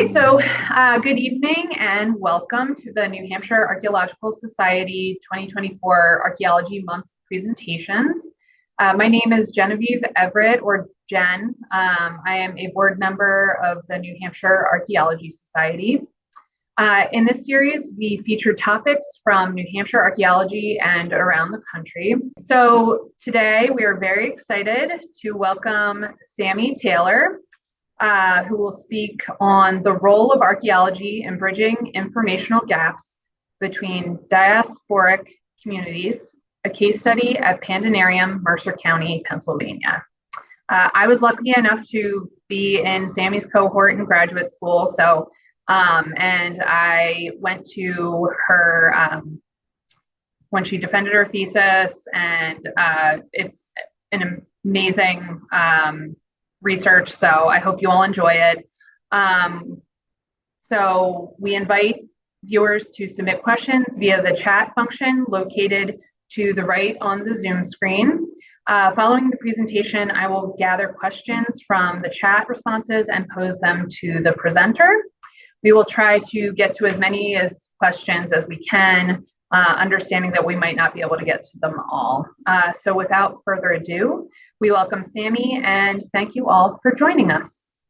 right, so good evening and welcome to the New Hampshire Archaeological Society 2024 Archaeology Month presentations. My name is Genevieve Everett, or Jen. I am a board member of the New Hampshire Archaeology Society. In this series, we feature topics from New Hampshire archaeology and around the country. So today we are very excited to welcome Sammy Taylor, who will speak on the role of archaeology in bridging informational gaps between diasporic communities, a case study at Pandenarium, Mercer County, Pennsylvania. I was lucky enough to be in Sammy's cohort in graduate school, and I went to her when she defended her thesis, and it's an amazing research, so I hope you all enjoy it. So we invite viewers to submit questions via the chat function located to the right on the Zoom screen. Following the presentation, I will gather questions from the chat responses and pose them to the presenter. We will try to get to as many questions as we can, understanding that we might not be able to get to them all. So without further ado, we welcome Sammy and thank you all for joining us.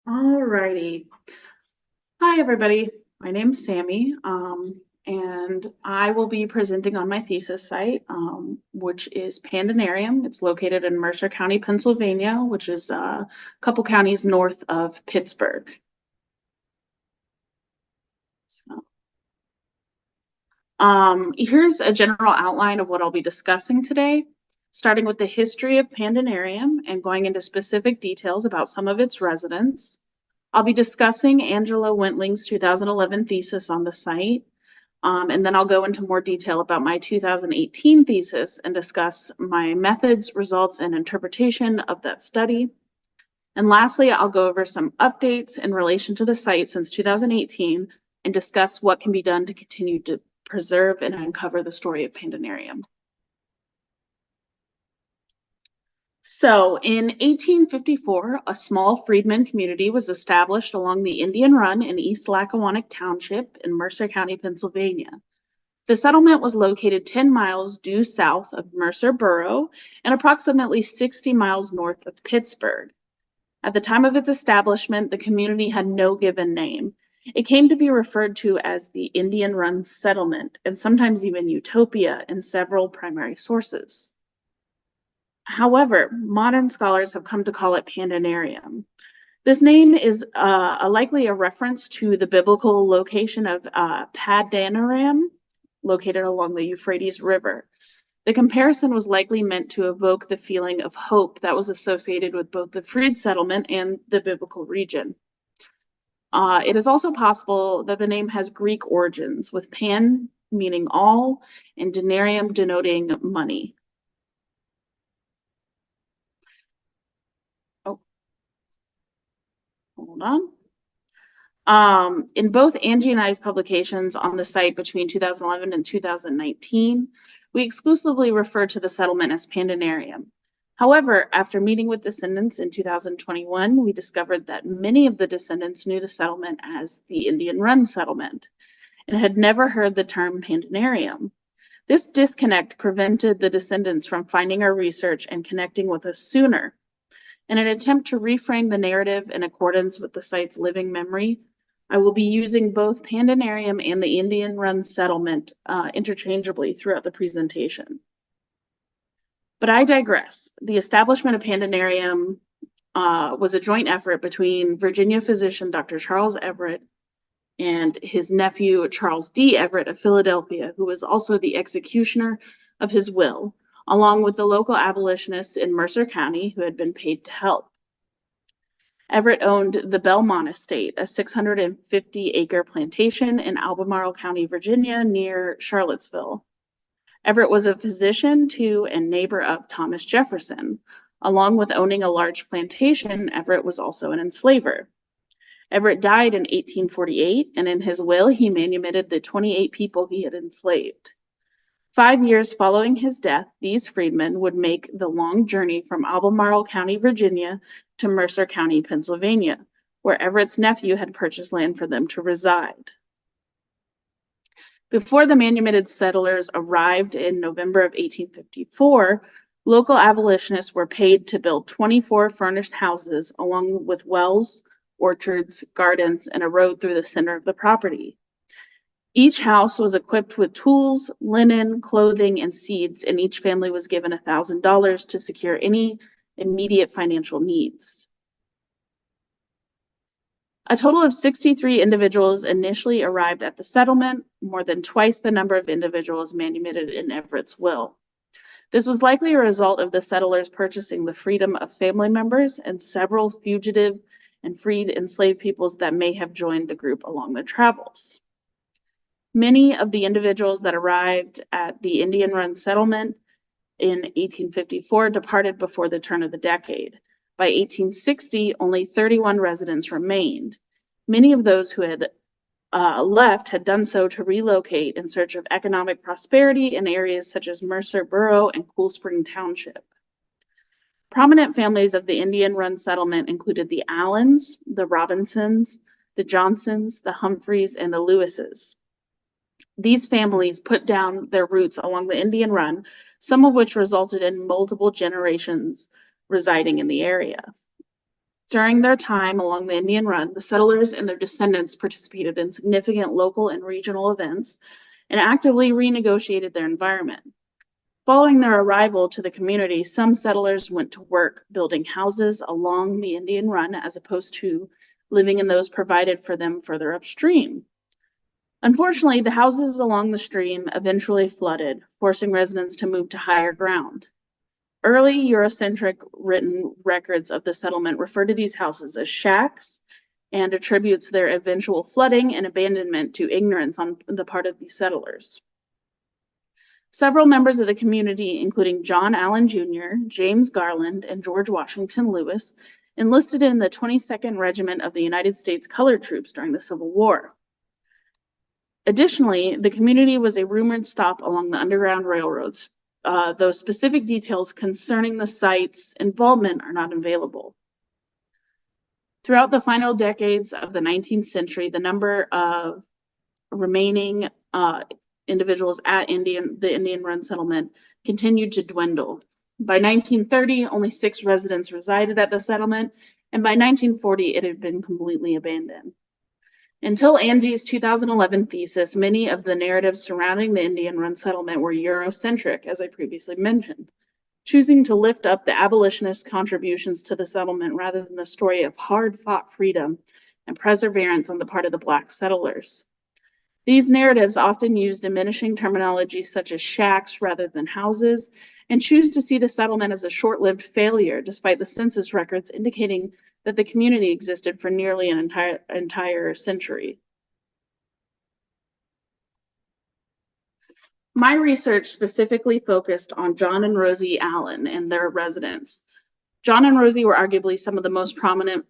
All righty. Hi, everybody. My name's Sammy, and I will be presenting on my thesis site, which is Pandenarium. It's located in Mercer County, Pennsylvania, which is a couple counties north of Pittsburgh. Here's a general outline of what I'll be discussing today, starting with the history of Pandenarium and going into specific details about some of its residents. I'll be discussing Angela Wentling's 2011 thesis on the site, and then I'll go into more detail about my 2018 thesis and discuss my methods, results, and interpretation of that study. And lastly, I'll go over some updates in relation to the site since 2018 and discuss what can be done to continue to preserve and uncover the story of Pandenarium. So in 1854, a small freedman community was established along the Indian Run in East Lackawanna Township in Mercer County, Pennsylvania. The settlement was located 10 miles due south of Mercer Borough and approximately 60 miles north of Pittsburgh. At the time of its establishment, the community had no given name. It came to be referred to as the Indian Run Settlement, and sometimes even Utopia in several primary sources. However, modern scholars have come to call it Pandenarium. This name is likely a reference to the biblical location of Pandenarium, located along the Euphrates River. The comparison was likely meant to evoke the feeling of hope that was associated with both the freed settlement and the biblical region. It is also possible that the name has Greek origins, with pan meaning all and denarium denoting money. Oh, hold on. In both Angie and I's publications on the site between 2011 and 2019, we exclusively refer to the settlement as Pandenarium. However, after meeting with descendants in 2021, we discovered that many of the descendants knew the settlement as the Indian Run Settlement and had never heard the term Pandenarium. This disconnect prevented the descendants from finding our research and connecting with us sooner. In an attempt to reframe the narrative in accordance with the site's living memory, I will be using both Pandenarium and the Indian Run Settlement interchangeably throughout the presentation. But I digress. The establishment of Pandenarium was a joint effort between Virginia physician Dr. Charles Everett and his nephew Charles D. Everett of Philadelphia, who was also the executioner of his will, along with the local abolitionists in Mercer County who had been paid to help. Everett owned the Belmont Estate, a 650-acre plantation in Albemarle County, Virginia, near Charlottesville. Everett was a physician to and neighbor of Thomas Jefferson. Along with owning a large plantation, Everett was also an enslaver. Everett died in 1848, and in his will, he manumitted the 28 people he had enslaved. 5 years following his death, these freedmen would make the long journey from Albemarle County, Virginia, to Mercer County, Pennsylvania, where Everett's nephew had purchased land for them to reside. Before the manumitted settlers arrived in November of 1854, local abolitionists were paid to build 24 furnished houses along with wells, orchards, gardens, and a road through the center of the property. Each house was equipped with tools, linen, clothing, and seeds, and each family was given $1,000 to secure any immediate financial needs. A total of 63 individuals initially arrived at the settlement, more than twice the number of individuals manumitted in Everett's will. This was likely a result of the settlers purchasing the freedom of family members and several fugitive and freed enslaved peoples that may have joined the group along their travels. Many of the individuals that arrived at the Indian Run settlement in 1854 departed before the turn of the decade. By 1860, only 31 residents remained. Many of those who had left had done so to relocate in search of economic prosperity in areas such as Mercer Borough and Cool Spring Township. Prominent families of the Indian Run settlement included the Allens, the Robinsons, the Johnsons, the Humphreys, and the Lewises. These families put down their roots along the Indian Run, some of which resulted in multiple generations residing in the area. During their time along the Indian Run, the settlers and their descendants participated in significant local and regional events and actively renegotiated their environment. Following their arrival to the community, some settlers went to work building houses along the Indian Run as opposed to living in those provided for them further upstream. Unfortunately, the houses along the stream eventually flooded, forcing residents to move to higher ground. Early Eurocentric written records of the settlement refer to these houses as shacks and attributes their eventual flooding and abandonment to ignorance on the part of these settlers. Several members of the community, including John Allen Jr., James Garland, and George Washington Lewis, enlisted in the 22nd Regiment of the United States Colored Troops during the Civil War. Additionally, the community was a rumored stop along the Underground Railroads, though specific details concerning the site's involvement are not available. Throughout the final decades of the 19th century, the number of remaining individuals at the Indian Run settlement continued to dwindle. By 1930, only 6 residents resided at the settlement, and by 1940, it had been completely abandoned. Until Angie's 2011 thesis, many of the narratives surrounding the Indian Run settlement were Eurocentric, as I previously mentioned, choosing to lift up the abolitionist contributions to the settlement rather than the story of hard-fought freedom and perseverance on the part of the Black settlers. These narratives often use diminishing terminology such as shacks rather than houses, and choose to see the settlement as a short-lived failure, despite the census records indicating that the community existed for nearly an entire century. My research specifically focused on John and Rosie Allen and their residents. John and Rosie were arguably some of the most prominent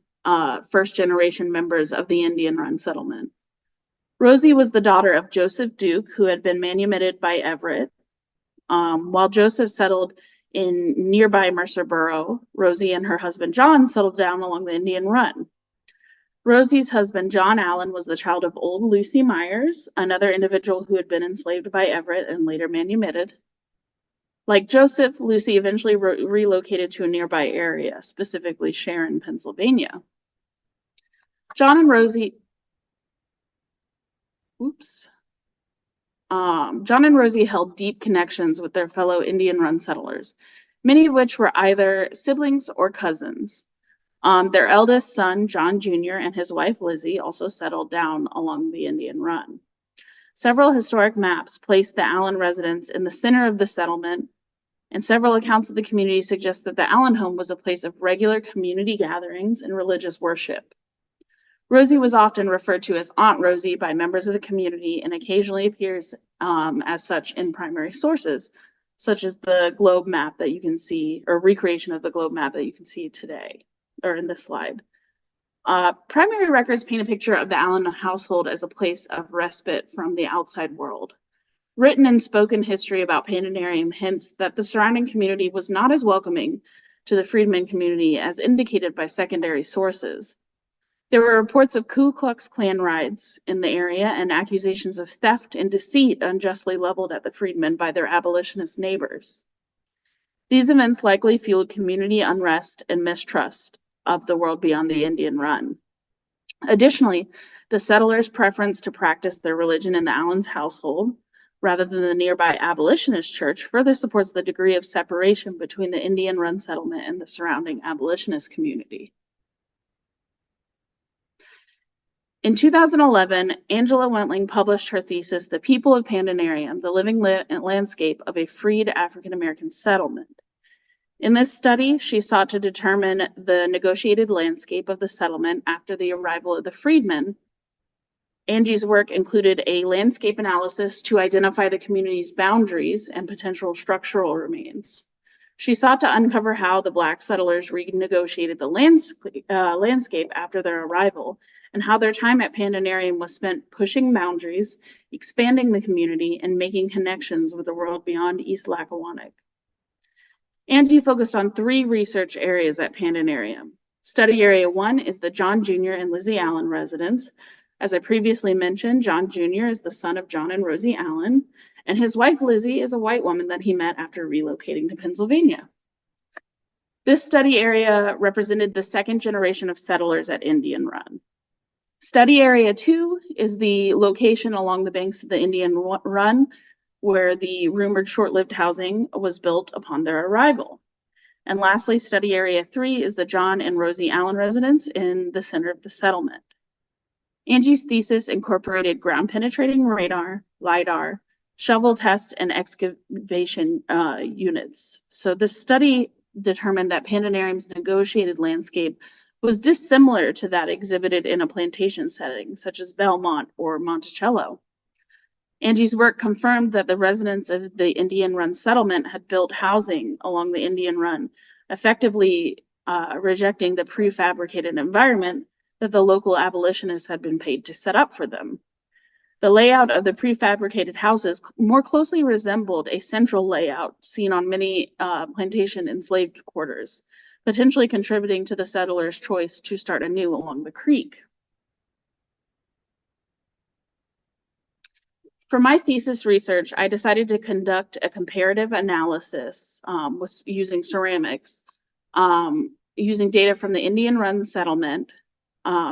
first-generation members of the Indian Run settlement. Rosie was the daughter of Joseph Duke, who had been manumitted by Everett. While Joseph settled in nearby Mercer Borough, Rosie and her husband John settled down along the Indian Run. Rosie's husband, John Allen, was the child of old Lucy Myers, another individual who had been enslaved by Everett and later manumitted. Like Joseph, Lucy eventually relocated to a nearby area, specifically Sharon, Pennsylvania. John and Rosie held deep connections with their fellow Indian Run settlers, many of which were either siblings or cousins. Their eldest son, John Jr., and his wife, Lizzie, also settled down along the Indian Run. Several historic maps place the Allen residence in the center of the settlement, and several accounts of the community suggest that the Allen home was a place of regular community gatherings and religious worship. Rosie was often referred to as Aunt Rosie by members of the community and occasionally appears as such in primary sources, such as the globe map that you can see, or recreation of the globe map that you can see today, or in this slide. Primary records paint a picture of the Allen household as a place of respite from the outside world. Written and spoken history about Pandenarium hints that the surrounding community was not as welcoming to the freedman community as indicated by secondary sources. There were reports of Ku Klux Klan raids in the area and accusations of theft and deceit unjustly leveled at the freedmen by their abolitionist neighbors. These events likely fueled community unrest and mistrust of the world beyond the Indian Run. Additionally, the settlers' preference to practice their religion in the Allens household rather than the nearby abolitionist church further supports the degree of separation between the Indian Run settlement and the surrounding abolitionist community. In 2011, Angela Wentling published her thesis, The People of Pandenarium, the Living Landscape of a Freed African-American Settlement. In this study, she sought to determine the negotiated landscape of the settlement after the arrival of the freedmen. Angie's work included a landscape analysis to identify the community's boundaries and potential structural remains. She sought to uncover how the Black settlers renegotiated the landscape after their arrival and how their time at Pandenarium was spent pushing boundaries, expanding the community, and making connections with the world beyond East Lackawanna. Angie focused on 3 research areas at Pandenarium. Study Area 1 is the John Jr. and Lizzie Allen residence. As I previously mentioned, John Jr. is the son of John and Rosie Allen, and his wife Lizzie is a white woman that he met after relocating to Pennsylvania. This study area represented the second generation of settlers at Indian Run. Study Area 2 is the location along the banks of the Indian Run where the rumored short-lived housing was built upon their arrival. And lastly, Study Area 3 is the John and Rosie Allen residence in the center of the settlement. Angie's thesis incorporated ground-penetrating radar, LIDAR, shovel tests, and excavation units. So this study determined that Pandenarium's negotiated landscape was dissimilar to that exhibited in a plantation setting, such as Belmont or Monticello. Angie's work confirmed that the residents of the Indian Run settlement had built housing along the Indian Run, effectively rejecting the prefabricated environment that the local abolitionists had been paid to set up for them. The layout of the prefabricated houses more closely resembled a central layout seen on many plantation enslaved quarters, potentially contributing to the settlers' choice to start anew along the creek. For my thesis research, I decided to conduct a comparative analysis using ceramics, using data from the Indian Run settlement,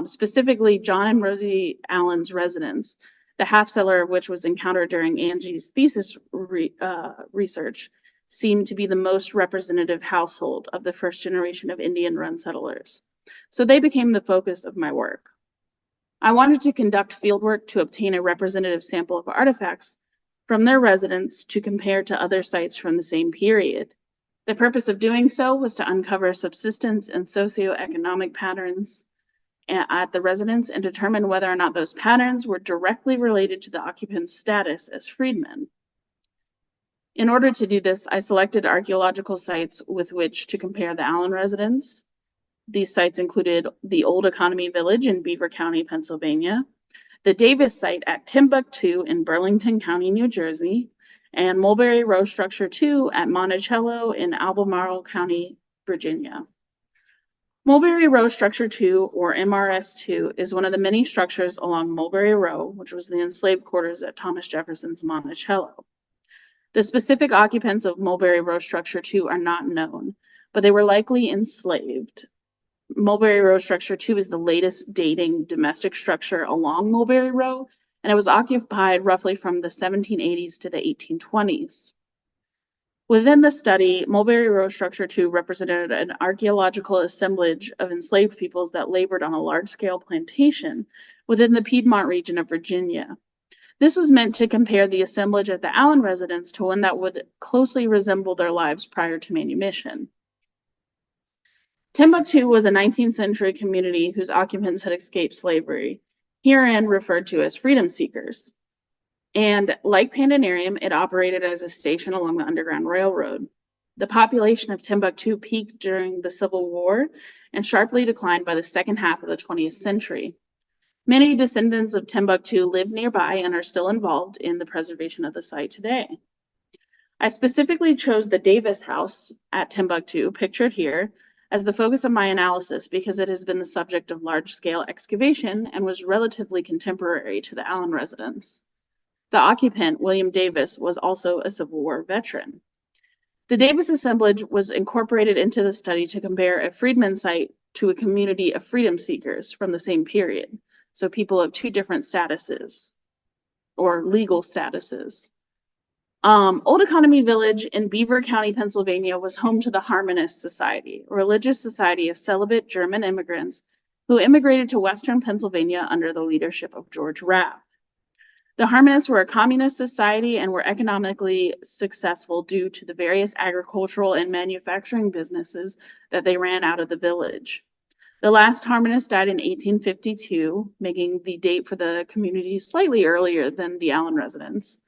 specifically John and Rosie Allen's residence, the half-cellar of which was encountered during Angie's thesis research, seemed to be the most representative household of the first generation of Indian Run settlers. So they became the focus of my work. I wanted to conduct fieldwork to obtain a representative sample of artifacts from their residence to compare to other sites from the same period. The purpose of doing so was to uncover subsistence and socioeconomic patterns at the residence and determine whether or not those patterns were directly related to the occupant's status as freedmen. In order to do this, I selected archaeological sites with which to compare the Allen residence. These sites included the Old Economy Village in Beaver County, Pennsylvania, the Davis site at Timbuktu in Burlington County, New Jersey, and Mulberry Row Structure 2 at Monticello in Albemarle County, Virginia. Mulberry Row Structure 2, or MRS2, is one of the many structures along Mulberry Row, which was the enslaved quarters at Thomas Jefferson's Monticello. The specific occupants of Mulberry Row Structure 2 are not known, but they were likely enslaved. Mulberry Row Structure 2 is the latest dating domestic structure along Mulberry Row, and it was occupied roughly from the 1780s to the 1820s. Within the study, Mulberry Row Structure 2 represented an archaeological assemblage of enslaved peoples that labored on a large-scale plantation within the Piedmont region of Virginia. This was meant to compare the assemblage at the Allen residence to one that would closely resemble their lives prior to manumission. Timbuktu was a 19th century community whose occupants had escaped slavery, herein referred to as freedom seekers. And like Pandenarium, it operated as a station along the Underground Railroad. The population of Timbuktu peaked during the Civil War and sharply declined by the second half of the 20th century. Many descendants of Timbuktu live nearby and are still involved in the preservation of the site today. I specifically chose the Davis House at Timbuktu, pictured here, as the focus of my analysis because it has been the subject of large-scale excavation and was relatively contemporary to the Allen residence. The occupant, William Davis, was also a Civil War veteran. The Davis assemblage was incorporated into the study to compare a freedman site to a community of freedom seekers from the same period, so people of two different statuses, or legal statuses. Old Economy Village in Beaver County, Pennsylvania was home to the Harmonist Society, a religious society of celibate German immigrants who immigrated to Western Pennsylvania under the leadership of George Rapp. The Harmonists were a communist society and were economically successful due to the various agricultural and manufacturing businesses that they ran out of the village. The last Harmonist died in 1852, making the date for the community slightly earlier than the Allen residence.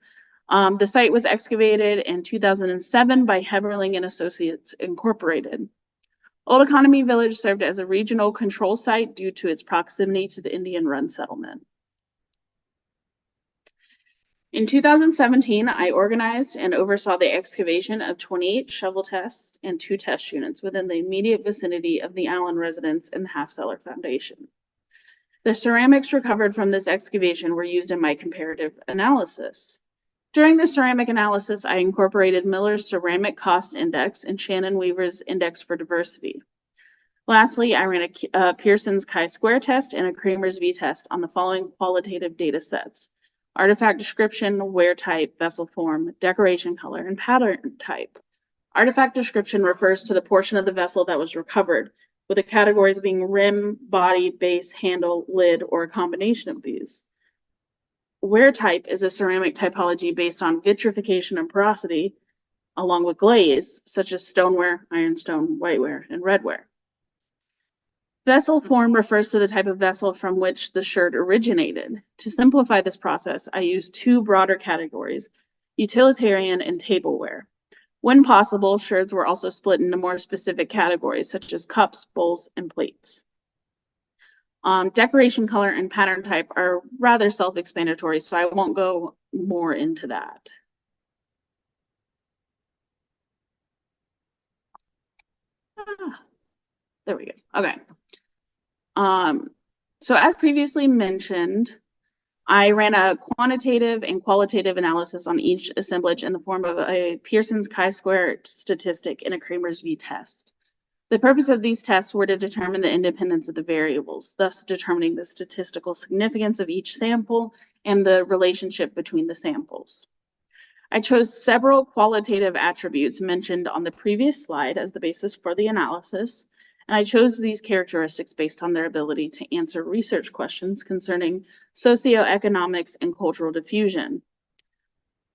The site was excavated in 2007 by Heberling and Associates Incorporated. Old Economy Village served as a regional control site due to its proximity to the Indian Run settlement. In 2017, I organized and oversaw the excavation of 28 shovel tests and 2 test units within the immediate vicinity of the Allen residence and the Half-Cellar Foundation. The ceramics recovered from this excavation were used in my comparative analysis. During the ceramic analysis, I incorporated Miller's Ceramic Cost Index and Shannon Weaver's Index for Diversity. Lastly, I ran a Pearson's chi-square test and a Kramer's V test on the following qualitative data sets: artifact description, wear type, vessel form, decoration color, and pattern type. Artifact description refers to the portion of the vessel that was recovered, with the categories being rim, body, base, handle, lid, or a combination of these. Wear type is a ceramic typology based on vitrification and porosity, along with glaze, such as stoneware, ironstone, whiteware, and redware. Vessel form refers to the type of vessel from which the shirt originated. To simplify this process, I used 2 broader categories: utilitarian and tableware. When possible, sherds were also split into more specific categories, such as cups, bowls, and plates. Decoration color and pattern type are rather self-explanatory, so I won't go more into that. There we go. Okay. So as previously mentioned, I ran a quantitative and qualitative analysis on each assemblage in the form of a Pearson's chi-square statistic and a Kramer's V test. The purpose of these tests were to determine the independence of the variables, thus determining the statistical significance of each sample and the relationship between the samples. I chose several qualitative attributes mentioned on the previous slide as the basis for the analysis, and I chose these characteristics based on their ability to answer research questions concerning socioeconomics and cultural diffusion.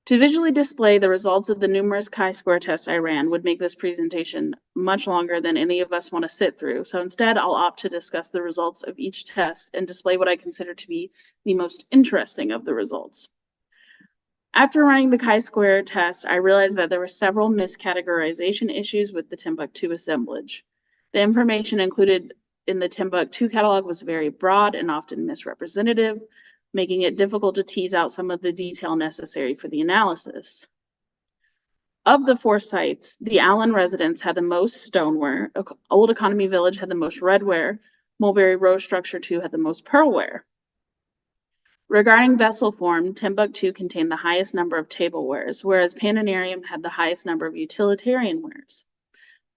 To visually display the results of the numerous chi-square tests I ran would make this presentation much longer than any of us want to sit through, so instead I'll opt to discuss the results of each test and display what I consider to be the most interesting of the results. After running the chi-square test, I realized that there were several miscategorization issues with the Timbuktu assemblage. The information included in the Timbuktu catalog was very broad and often misrepresentative, making it difficult to tease out some of the detail necessary for the analysis. Of the 4 sites, the Allen residence had the most stoneware, Old Economy Village had the most redware, Mulberry Row Structure 2 had the most pearlware. Regarding vessel form, Timbuktu contained the highest number of tablewares, whereas Pandenarium had the highest number of utilitarian wares.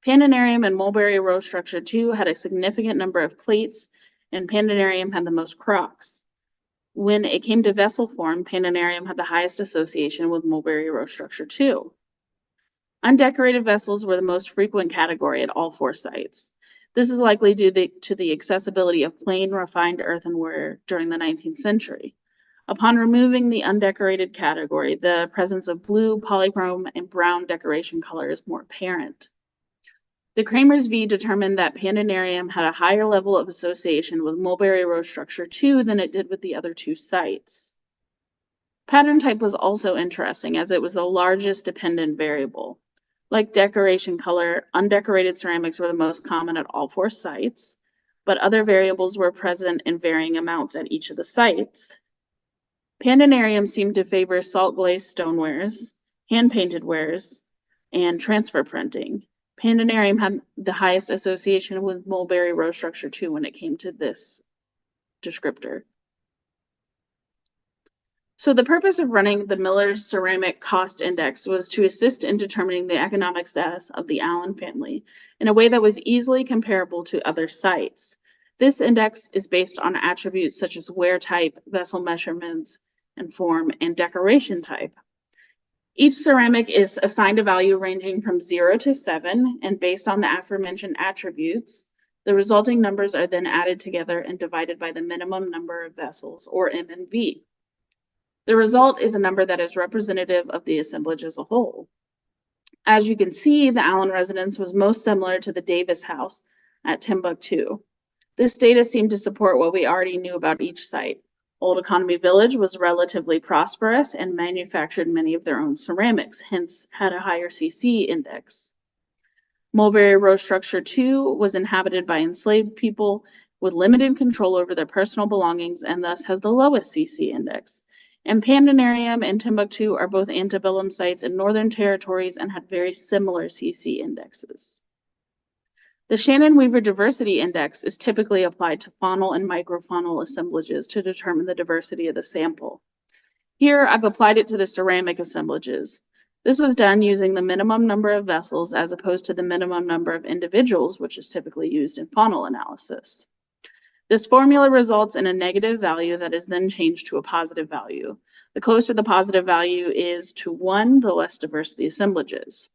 Pandenarium and Mulberry Row Structure 2 had a significant number of plates, and Pandenarium had the most crocks. When it came to vessel form, Pandenarium had the highest association with Mulberry Row Structure 2. Undecorated vessels were the most frequent category at all 4 sites. This is likely due to the accessibility of plain, refined earthenware during the 19th century. Upon removing the undecorated category, the presence of blue, polychrome, and brown decoration color is more apparent. The Kramer's V determined that Pandenarium had a higher level of association with Mulberry Row Structure 2 than it did with the other 2 sites. Pattern type was also interesting as it was the largest dependent variable. Like decoration color, undecorated ceramics were the most common at all 4 sites. but other variables were present in varying amounts at each of the sites. Pandenarium seemed to favor salt glazed stonewares, hand-painted wares, and transfer printing. Pandenarium had the highest association with Mulberry row structure too when it came to this descriptor. So the purpose of running the Miller's Ceramic Cost Index was to assist in determining the economic status of the Allen family in a way that was easily comparable to other sites. This index is based on attributes such as wear type, vessel measurements and form, and decoration type. Each ceramic is assigned a value ranging from 0 to 7, and based on the aforementioned attributes, the resulting numbers are then added together and divided by the minimum number of vessels, or M and V. The result is a number that is representative of the assemblage as a whole. As you can see, the Allen residence was most similar to the Davis house at Timbuktu. This data seemed to support what we already knew about each site. Old Economy Village was relatively prosperous and manufactured many of their own ceramics, hence had a higher CC index. Mulberry Row Structure 2 was inhabited by enslaved people with limited control over their personal belongings and thus has the lowest CC index. And Pandenarium and Timbuktu are both antebellum sites in Northern Territories and had very similar CC indexes. The Shannon-Weaver Diversity Index is typically applied to faunal and microfaunal assemblages to determine the diversity of the sample. Here, I've applied it to the ceramic assemblages. This was done using the minimum number of vessels as opposed to the minimum number of individuals, which is typically used in faunal analysis. This formula results in a negative value that is then changed to a positive value. The closer the positive value is to 1, the less diverse the assemblage is.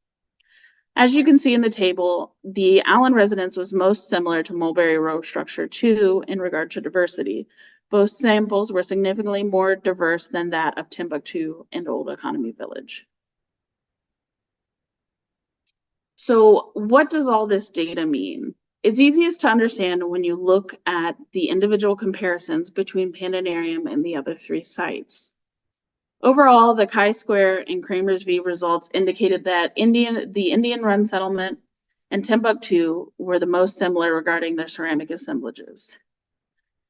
As you can see in the table, the Allen residence was most similar to Mulberry Row Structure 2 in regard to diversity. Both samples were significantly more diverse than that of Timbuktu and Old Economy Village. So what does all this data mean? It's easiest to understand when you look at the individual comparisons between Pandenarium and the other 3 sites. Overall, the chi-square and Kramer's V results indicated that the Indian Run settlement and Timbuktu were the most similar regarding their ceramic assemblages.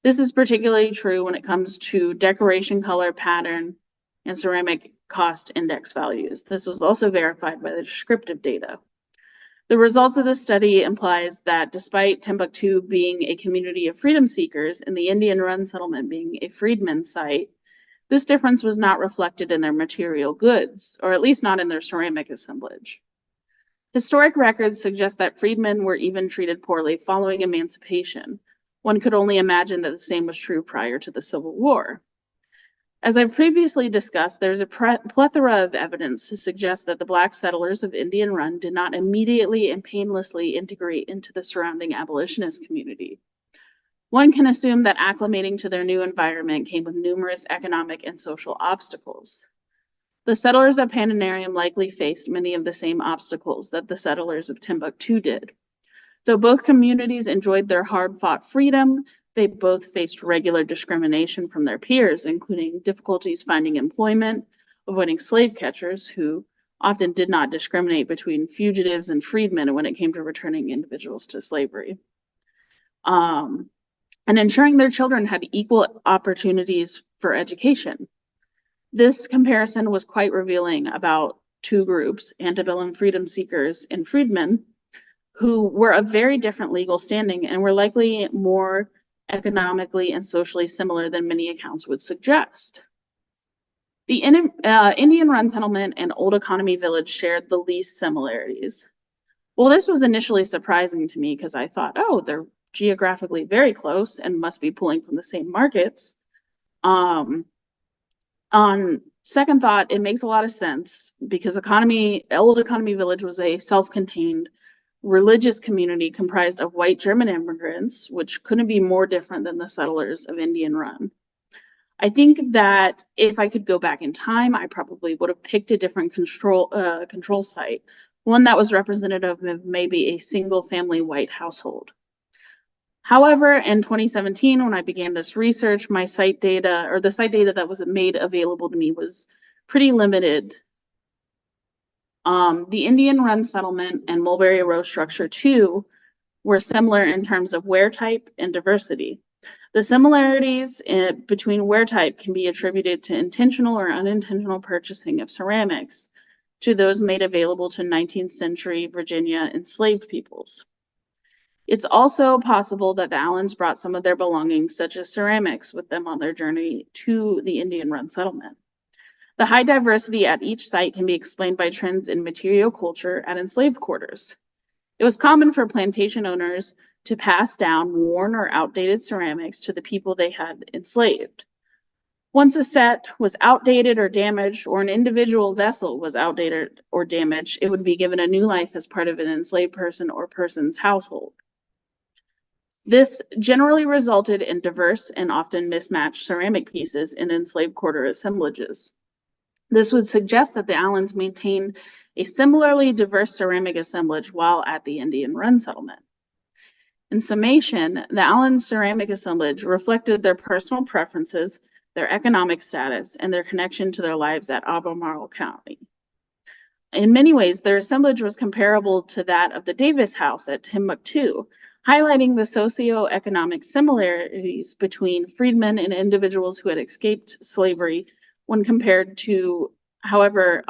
This is particularly true when it comes to decoration color pattern and ceramic cost index values. This was also verified by the descriptive data. The results of this study implies that despite Timbuktu being a community of freedom seekers and the Indian Run settlement being a freedman site, this difference was not reflected in their material goods, or at least not in their ceramic assemblage. Historic records suggest that freedmen were even treated poorly following emancipation. One could only imagine that the same was true prior to the Civil War. As I've previously discussed, there's a plethora of evidence to suggest that the Black settlers of Indian Run did not immediately and painlessly integrate into the surrounding abolitionist community. One can assume that acclimating to their new environment came with numerous economic and social obstacles. The settlers of Pandenarium likely faced many of the same obstacles that the settlers of Timbuktu did. Though both communities enjoyed their hard-fought freedom, they both faced regular discrimination from their peers, including difficulties finding employment, avoiding slave catchers who often did not discriminate between fugitives and freedmen when it came to returning individuals to slavery. And ensuring their children had equal opportunities for education. This comparison was quite revealing about 2 groups, antebellum freedom seekers and freedmen, who were of very different legal standing and were likely more economically and socially similar than many accounts would suggest. The Indian Run settlement and Old Economy Village shared the least similarities. Well, this was initially surprising to me because I thought, oh, they're geographically very close and must be pulling from the same markets. On second thought, it makes a lot of sense because Old Economy Village was a self-contained religious community comprised of white German immigrants, which couldn't be more different than the settlers of Indian Run. I think that if I could go back in time, I probably would have picked a different control site, one that was representative of maybe a single family white household. However, in 2017, when I began this research, my site data, or the site data that was made available to me, was pretty limited. The Indian Run settlement and Mulberry Row Structure 2 were similar in terms of wear type and diversity. The similarities between wear type can be attributed to intentional or unintentional purchasing of ceramics to those made available to 19th century Virginia enslaved peoples. It's also possible that the Allens brought some of their belongings, such as ceramics, with them on their journey to the Indian-run settlement. The high diversity at each site can be explained by trends in material culture at enslaved quarters. It was common for plantation owners to pass down worn or outdated ceramics to the people they had enslaved. Once a set was outdated or damaged, or an individual vessel was outdated or damaged, it would be given a new life as part of an enslaved person or person's household. This generally resulted in diverse and often mismatched ceramic pieces in enslaved quarter assemblages. This would suggest that the Allens maintained a similarly diverse ceramic assemblage while at the Indian Run settlement. In summation, the Allens ceramic assemblage reflected their personal preferences, their economic status, and their connection to their lives at Albemarle County. In many ways, their assemblage was comparable to that of the Davis House at Timbuktu, highlighting the socioeconomic similarities between freedmen and individuals who had escaped slavery when compared to, however,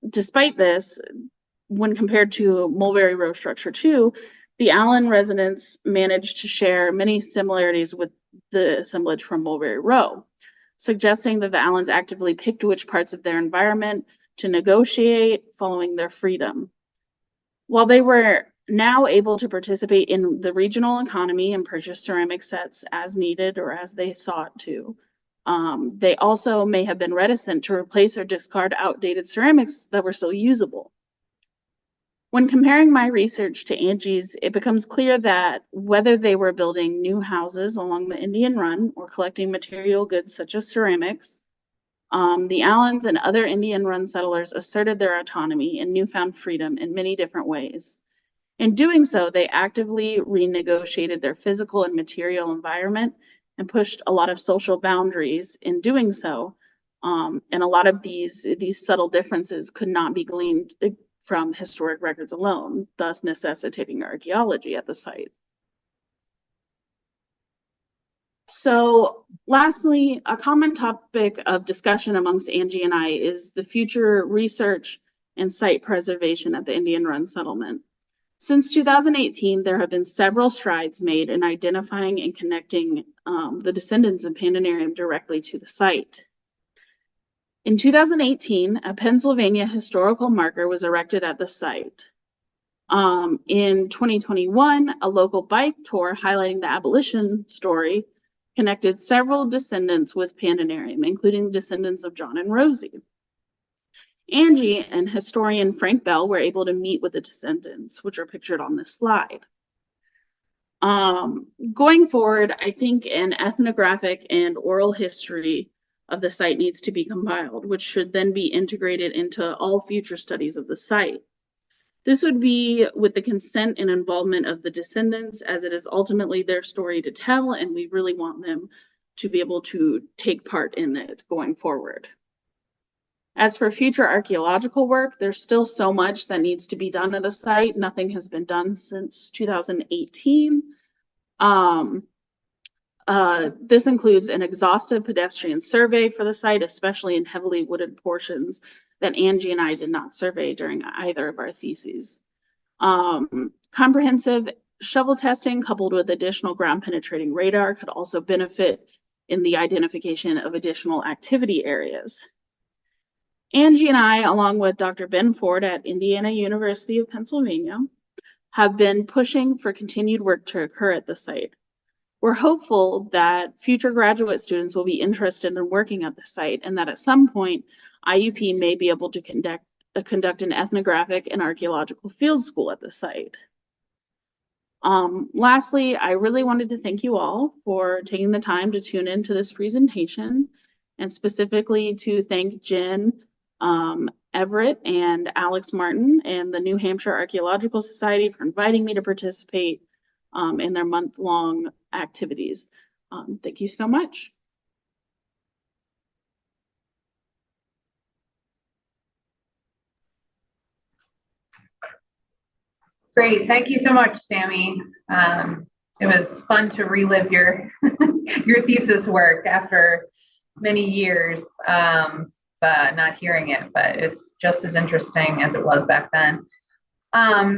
despite this, when compared to Mulberry Row Structure 2, the Allen residents managed to share many similarities with the assemblage from Mulberry Row, suggesting that the Allens actively picked which parts of their environment to negotiate following their freedom. While they were now able to participate in the regional economy and purchase ceramic sets as needed or as they sought to, they also may have been reticent to replace or discard outdated ceramics that were still usable. When comparing my research to Angie's, it becomes clear that whether they were building new houses along the Indian Run or collecting material goods such as ceramics, the Allens and other Indian Run settlers asserted their autonomy and newfound freedom in many different ways. In doing so, they actively renegotiated their physical and material environment and pushed a lot of social boundaries in doing so. And a lot of these subtle differences could not be gleaned from historic records alone, thus necessitating archaeology at the site. So lastly, a common topic of discussion amongst Angie and I is the future research and site preservation at the Indian Run settlement. Since 2018, there have been several strides made in identifying and connecting the descendants of Pandenarium directly to the site. In 2018, a Pennsylvania historical marker was erected at the site. In 2021, a local bike tour highlighting the abolition story connected several descendants with Pandenarium, including descendants of John and Rosie. Angie and historian Frank Bell were able to meet with the descendants, which are pictured on this slide. Going forward, I think an ethnographic and oral history of the site needs to be compiled, which should then be integrated into all future studies of the site. This would be with the consent and involvement of the descendants, as it is ultimately their story to tell, and we really want them to be able to take part in it going forward. As for future archaeological work, there's still so much that needs to be done at the site. Nothing has been done since 2018. This includes an exhaustive pedestrian survey for the site, especially in heavily wooded portions that Angie and I did not survey during either of our theses. Comprehensive shovel testing coupled with additional ground penetrating radar could also benefit in the identification of additional activity areas. Angie and I, along with Dr. Ben Ford at Indiana University of Pennsylvania, have been pushing for continued work to occur at the site. We're hopeful that future graduate students will be interested in working at the site and that at some point, IUP may be able to conduct an ethnographic and archaeological field school at the site. Lastly, I really wanted to thank you all for taking the time to tune into this presentation, and specifically to thank Jen Everett and Alex Martin and the New Hampshire Archaeological Society for inviting me to participate in their month-long activities. Thank you so much. Great. Thank you so much, Sammy. It was fun to relive your your thesis work after many years, not hearing it, but it's just as interesting as it was back then.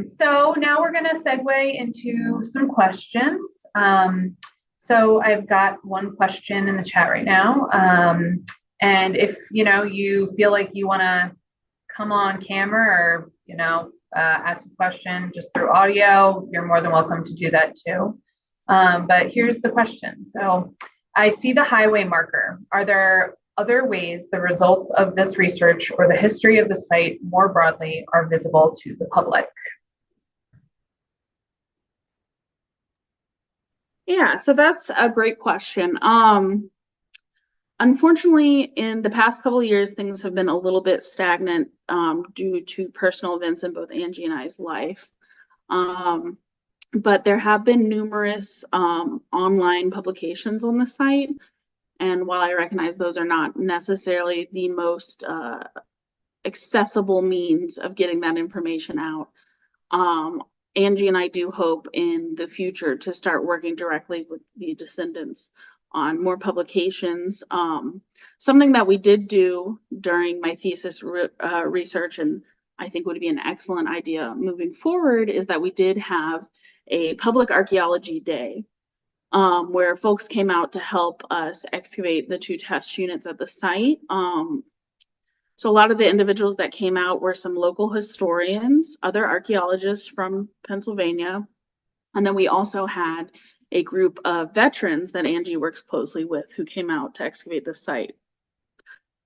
So now we're going to segue into some questions. So I've got one question in the chat right now. And if you feel like you want to come on camera or ask a question just through audio, you're more than welcome to do that too. But here's the question. So I see the highway marker. Are there other ways the results of this research or the history of the site more broadly are visible to the public? Yeah, so that's a great question. Unfortunately, in the past couple of years, things have been a little bit stagnant due to personal events in both Angie and I's life. But there have been numerous online publications on the site. And while I recognize those are not necessarily the most accessible means of getting that information out, Angie and I do hope in the future to start working directly with the descendants on more publications. Something that we did do during my thesis research, and I think would be an excellent idea moving forward, is that we did have a public archaeology day where folks came out to help us excavate the 2 test units at the site. So a lot of the individuals that came out were some local historians, other archaeologists from Pennsylvania, and then we also had a group of veterans that Angie works closely with who came out to excavate the site.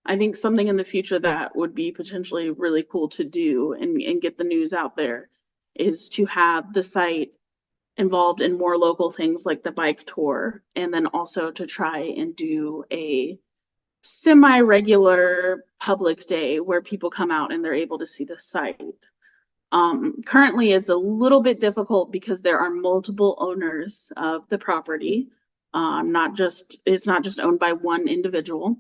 I think something in the future that would be potentially really cool to do and get the news out there is to have the site involved in more local things like the bike tour, and then also to try and do a semi-regular public day where people come out and they're able to see the site. Currently, it's a little bit difficult because there are multiple owners of the property. It's not just owned by one individual.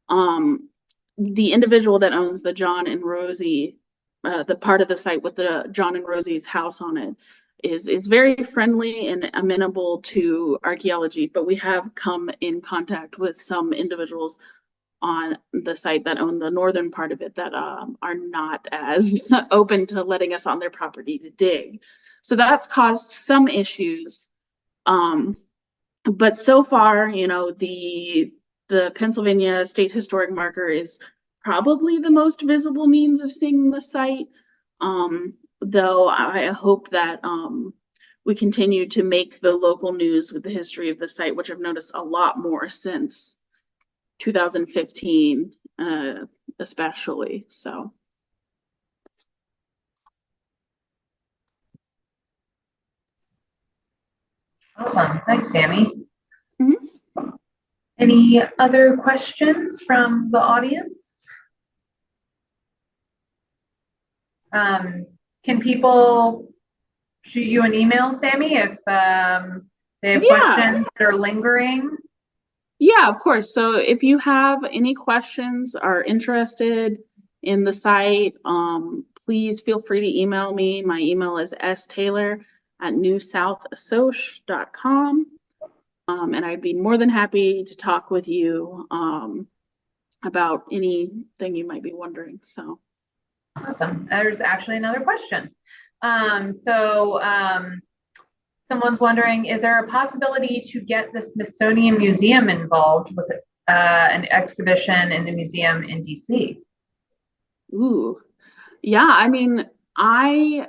The individual that owns the John and Rosie, the part of the site with the John and Rosie's house on it, is very friendly and amenable to archaeology, but we have come in contact with some individuals on the site that own the northern part of it that are not as open to letting us on their property to dig. So that's caused some issues. But so far, the Pennsylvania State Historic Marker is probably the most visible means of seeing the site. Though I hope that we continue to make the local news with the history of the site, which I've noticed a lot more since 2015, especially. So. Awesome. Thanks, Sammy. Mm-hmm. Any other questions from the audience? Can people shoot you an email, Sammy, if they have questions that are lingering? Yeah, of course. So if you have any questions, are interested in the site, please feel free to email me. My email is staylor@newsouthassociates.com. And I'd be more than happy to talk with you about anything you might be wondering. So. Awesome. There's actually another question. Someone's wondering, is there a possibility to get the Smithsonian Museum involved with an exhibition in the museum in DC? Ooh, yeah. I mean, I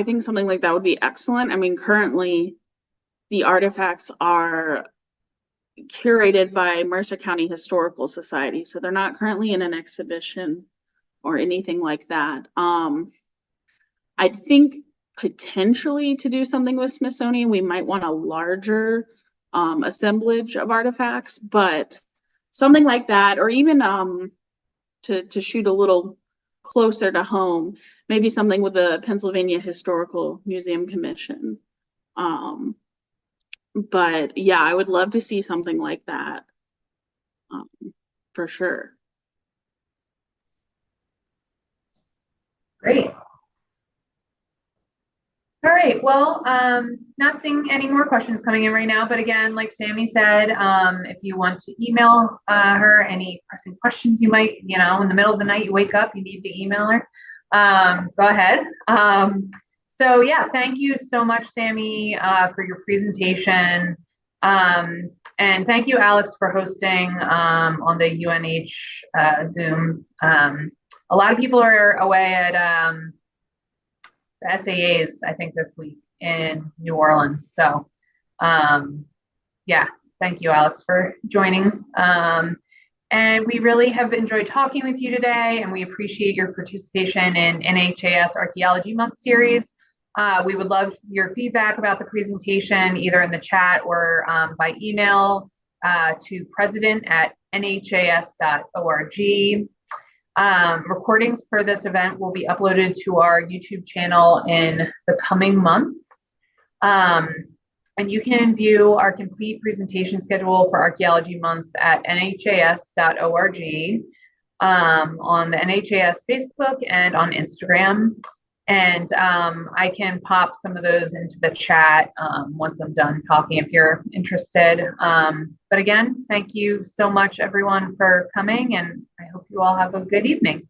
think something like that would be excellent. I mean, currently the artifacts are curated by Mercer County Historical Society, so they're not currently in an exhibition or anything like that. I think potentially to do something with Smithsonian, we might want a larger assemblage of artifacts, but something like that, or even to shoot a little closer to home, maybe something with the Pennsylvania Historical Museum Commission. But yeah, I would love to see something like that for sure. Great. right. Well, not seeing any more questions coming in right now, but again, like Sammy said, if you want to email her any pressing questions you might, in the middle of the night, you wake up, you need to email her, go ahead. So yeah, thank you so much, Sammy, for your presentation. And thank you, Alex, for hosting on the UNH Zoom. A lot of people are away at the SAAs, I think, this week in New Orleans. So yeah, thank you, Alex, for joining. And we really have enjoyed talking with you today, and we appreciate your participation in NHAS Archaeology Month series. We would love your feedback about the presentation, either in the chat or by email to president@nhas.org. Recordings for this event will be uploaded to our YouTube channel in the coming months. And you can view our complete presentation schedule for Archaeology Months at nhas.org, on the NHAS Facebook and on Instagram. And I can pop some of those into the chat once I'm done talking if you're interested. But again, thank you so much, everyone, for coming, and I hope you all have a good evening.